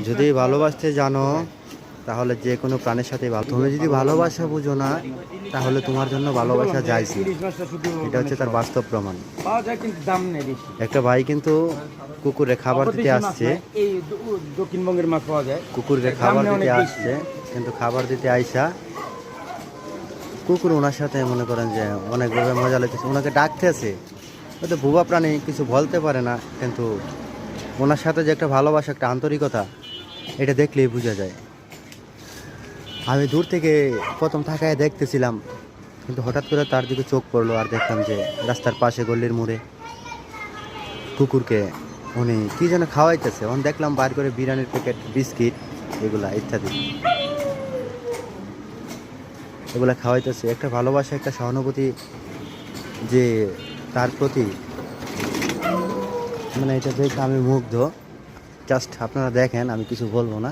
যদি ভালোবাসতে জানো তাহলে যে কোনো প্রাণের সাথে ভালো। তুমি যদি ভালোবাসা বুঝো না তাহলে তোমার জন্য ভালোবাসা যায় না। এটা হচ্ছে তার বাস্তব প্রমাণ। পাওয়া যায় কিন্তু দাম নেই বেশি। একটা ভাই কিন্তু কুকুরে খাবার দিতে আসছে, এই দক্ষিণবঙ্গের মাছ পাওয়া যায়, কুকুরকে খাবার দিতে আসছে, কিন্তু খাবার দিতে আইসা কুকুর ওনার সাথে মনে করেন যে অনেকভাবে মজা লাগতেছে, ওনাকে ডাকতেছে। হয়তো ভুবা প্রাণী কিছু বলতে পারে না, কিন্তু ওনার সাথে যে একটা ভালোবাসা, একটা আন্তরিকতা, এটা দেখলেই বোঝা যায়। আমি দূর থেকে প্রথম থাকায় দেখতেছিলাম, কিন্তু হঠাৎ করে তার দিকে চোখ পড়লো আর দেখলাম যে রাস্তার পাশে গল্লির মোড়ে কুকুরকে উনি কী যেন খাওয়াইতেছে। ওন দেখলাম বাইর করে বিরিয়ানির প্যাকেট, বিস্কিট, এগুলা ইত্যাদি এগুলা খাওয়াইতেছে। একটা ভালোবাসা, একটা সহানুভূতি যে তার প্রতি, মানে এটা দেখে আমি মুগ্ধ। জাস্ট আপনারা দেখেন, আমি কিছু বলবো না।